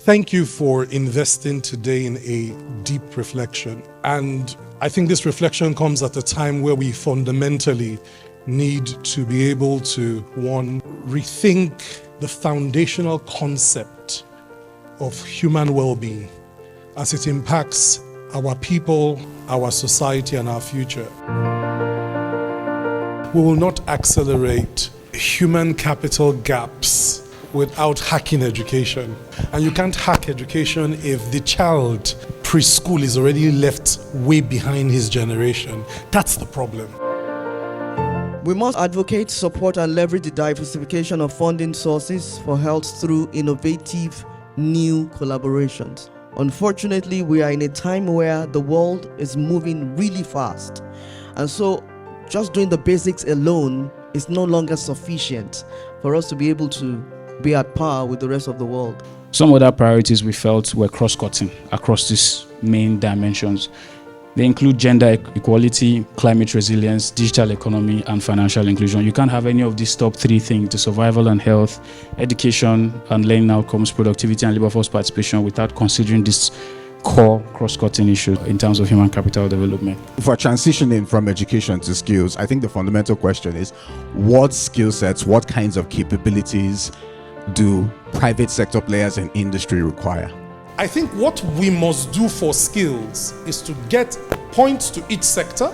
Thank you for investing today in a deep reflection. And I think this reflection comes at a time where we fundamentally need to be able to, one, rethink the foundational concept of human well-being as it impacts our people, our society, and our future. We will not accelerate human capital gaps without hacking education. And you can't hack education if the child preschool is already left way behind his generation. That's the problem. We must advocate, support, and leverage the diversification of funding sources for health through innovative new collaborations. Unfortunately, we are in a time where the world is moving really fast. And so just doing the basics alone is no longer sufficient for us to be able to be at par with the rest of the world. Some other priorities we felt were cross-cutting across these main dimensions. They include gender equality, climate resilience, digital economy, and financial inclusion. You can't have any of these top three things, the survival and health, education and learning outcomes, productivity and labor force participation, without considering this core cross-cutting issue in terms of human capital development. For transitioning from education to skills, I think the fundamental question is what skill sets, what kinds of capabilities do private sector players and industry require? I think what we must do for skills is to get points to each sector,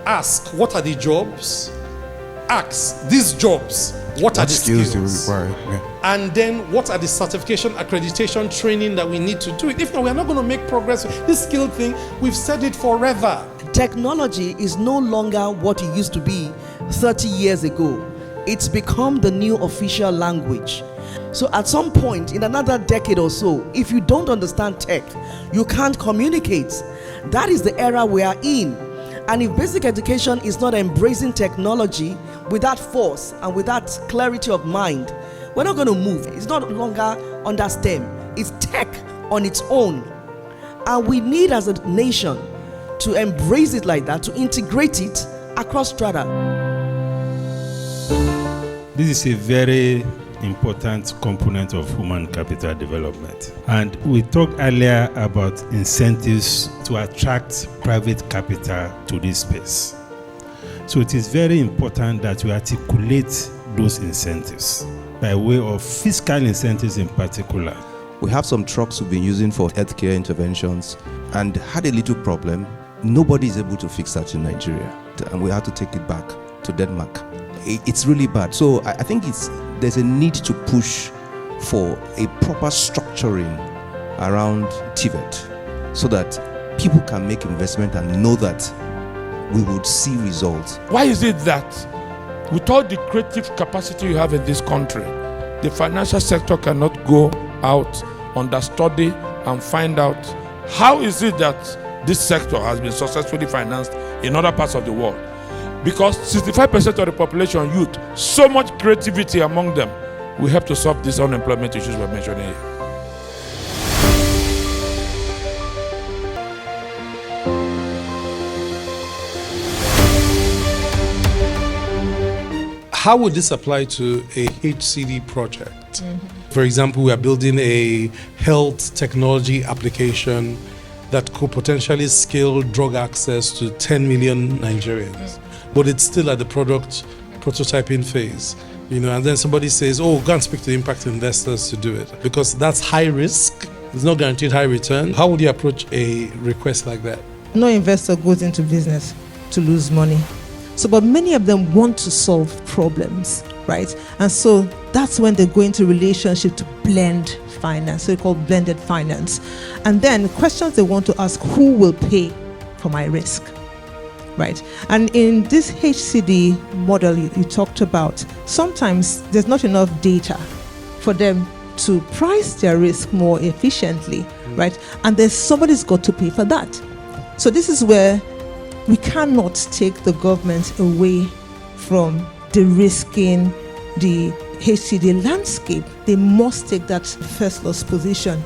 ask what are the jobs, ask these jobs, what are the skills do we require? Yeah. And then what are the certification, accreditation, training that we need to do it. If not, we are not going to make progress. This skill thing, we've said it forever. Technology is no longer what it used to be 30 years ago. It's become the new official language. So at some point in another decade or so, if you don't understand tech, you can't communicate. That is the era we are in. And if basic education is not embracing technology with that force and with that clarity of mind, we're not going to move. It's not longer under STEM. It's tech on its own. And we need as a nation to embrace it like that, to integrate it across strata. This is a very important component of human capital development. And we talked earlier about incentives to attract private capital to this space. So it is very important that we articulate those incentives by way of fiscal incentives in particular. We have some trucks we've been using for healthcare interventions and had a little problem. Nobody is able to fix that in Nigeria. And we had to take it back to Denmark. It's really bad. So I think there's a need to push for a proper structuring around TVET so that people can make investment and know that we would see results. Why is it that with all the creative capacity you have in this country, the financial sector cannot go out, understudy, and find out how is it that this sector has been successfully financed in other parts of the world? Because 65% of the population youth, so much creativity among them, we have to solve these unemployment issues we're mentioning here. How would this apply to a HCD project? For example, we are building a health technology application that could potentially scale drug access to 10 million Nigerians. But it's still at the product prototyping phase, and then somebody says, oh, go and speak to impact investors to do it, because that's high risk. There's no guaranteed high return. How would you approach a request like that? No investor goes into business to lose money. But many of them want to solve problems, right? And so that's when they go into relationship to blend finance, so called blended finance. And then questions they want to ask, who will pay for my risk? Right. And in this HCD model you talked about, sometimes there's not enough data for them to price their risk more efficiently, right? And there's somebody's got to pay for that. So this is where we cannot take the government away from de-risking the HCD landscape. They must take that first loss position.